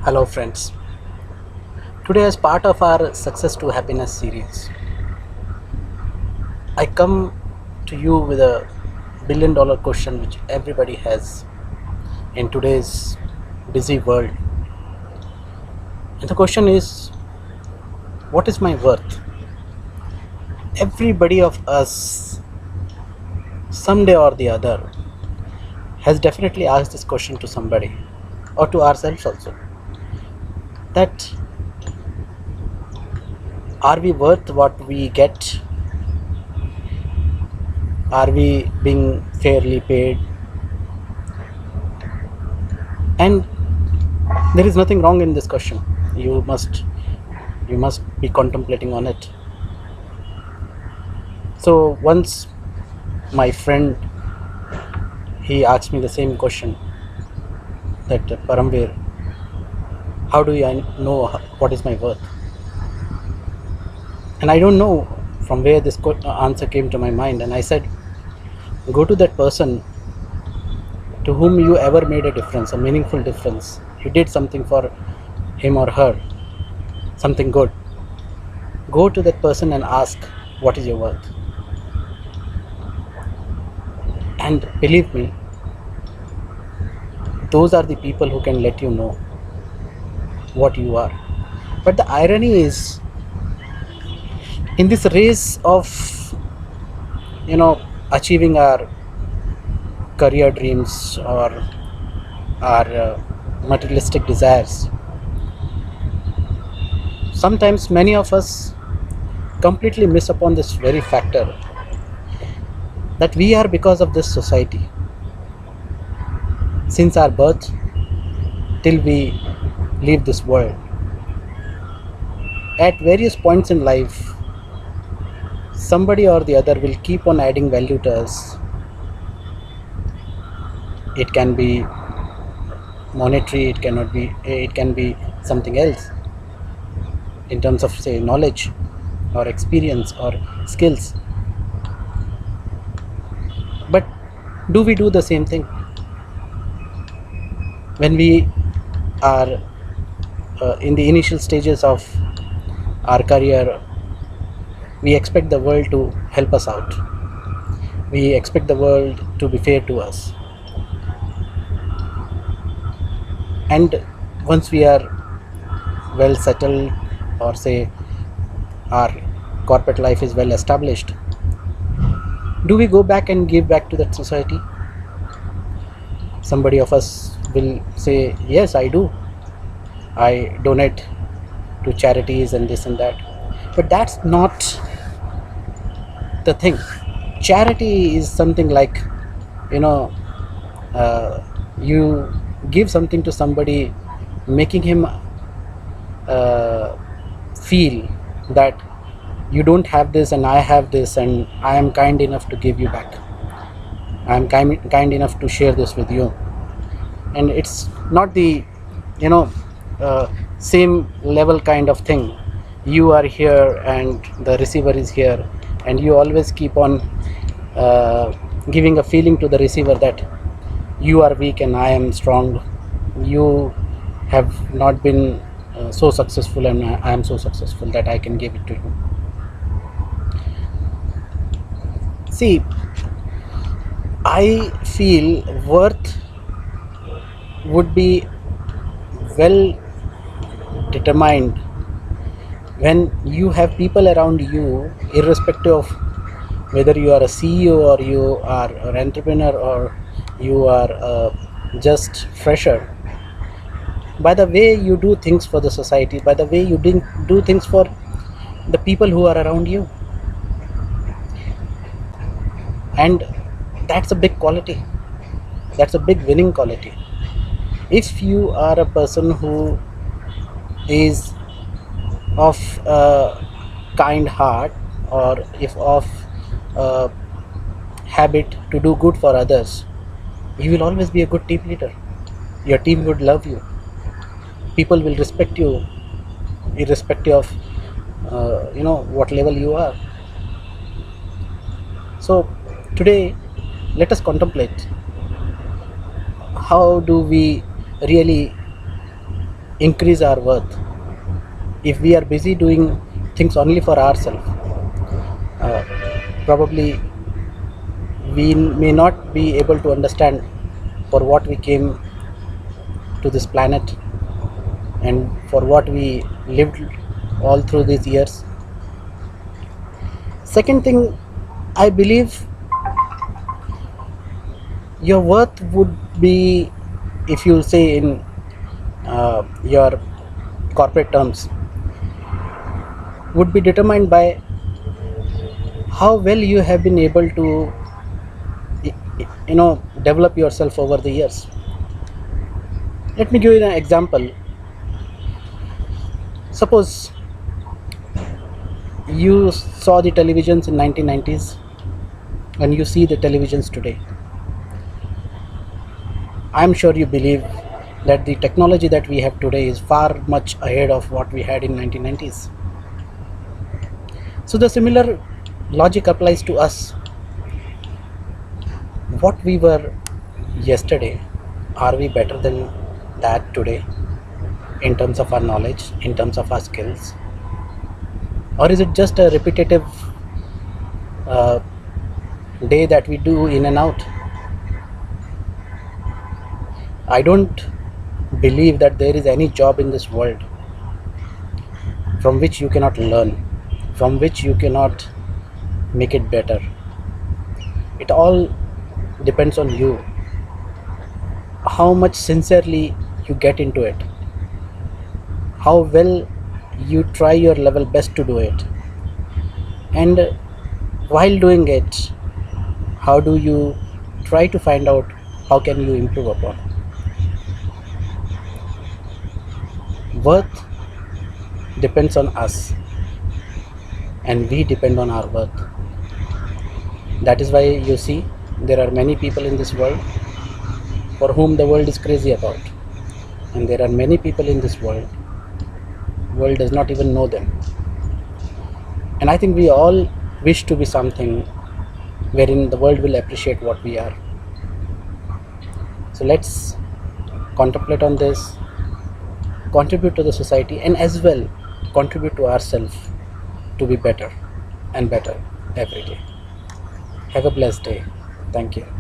Hello, friends. Today, as part of our Success to Happiness series, I come to you with a $1 billion question which everybody has in today's busy world. And the question is, what is my worth? Everybody of us, someday or the other, has definitely asked this question to somebody or to ourselves also. That are we worth what we get? Are we being fairly paid? And there is nothing wrong in this question. You must be contemplating on it. So once my friend, he asked me the same question, that Paramveer, how do I know what is my worth? And I don't know from where this answer came to my mind, and I said, go to that person to whom you ever made a difference, a meaningful difference. You did something for him or her, something good. Go to that person and ask, what is your worth? And believe me, those are the people who can let you know what you are. But the irony is, in this race of achieving our career dreams or our materialistic desires, sometimes many of us completely miss upon this very factor, that we are because of this society. Since our birth till we leave this world, at various points in life, somebody or the other will keep on adding value to us. It can be monetary, it can be something else in terms of, say, knowledge or experience or skills. But do we do the same thing when we are in the initial stages of our career? We expect the world to help us out. We expect the world to be fair to us. And once we are well settled, or say our corporate life is well established, do we go back and give back to that society? Somebody of us will say, yes, I do. I donate to charities and this and that. But that's not the thing. Charity is something like, you give something to somebody, making him feel that you don't have this and I have this, and I am kind enough to give you back. I am kind enough to share this with you. And it's not the same level kind of thing. You are here and the receiver is here, and you always keep on giving a feeling to the receiver that you are weak and I am strong. You have not been so successful and I am so successful that I can give it to you. See, I feel worth would be well determined when you have people around you, irrespective of whether you are a CEO or you are an entrepreneur or you are just fresher. By the way you do things for the society, by the way you do things for the people who are around you, and that's a big quality. That's a big winning quality. If you are a person who is of a kind heart, or if of a habit to do good for others, you will always be a good team leader. Your team would love you. People will respect you irrespective of what level you are. So today, let us contemplate, how do we really increase our worth. If we are busy doing things only for ourselves, uh, probably we may not be able to understand for what we came to this planet and for what we lived all through these years. Second thing, I believe your worth would be, if you say in your corporate terms, would be determined by how well you have been able to develop yourself over the years. Let me give you an example. Suppose you saw the televisions in 1990s and you see the televisions today. I'm sure you believe that the technology that we have today is far much ahead of what we had in 1990s. So the similar logic applies to us. What we were yesterday, are we better than that today in terms of our knowledge, in terms of our skills? Or is it just a repetitive uh, day that we do in and out? I don't believe that there is any job in this world from which you cannot learn, from which you cannot make it better. It all depends on you, how much sincerely you get into it, how well you try your level best to do it, and while doing it, how do you try to find out how can you improve upon. Worth depends on us and we depend on our worth. That is why you see there are many people in this world for whom the world is crazy about, and there are many people in this world does not even know them. And I think we all wish to be something wherein the world will appreciate what we are. So let's contemplate on this, contribute to the society, and as well contribute to ourselves to be better and better every day. Have a blessed day. Thank you.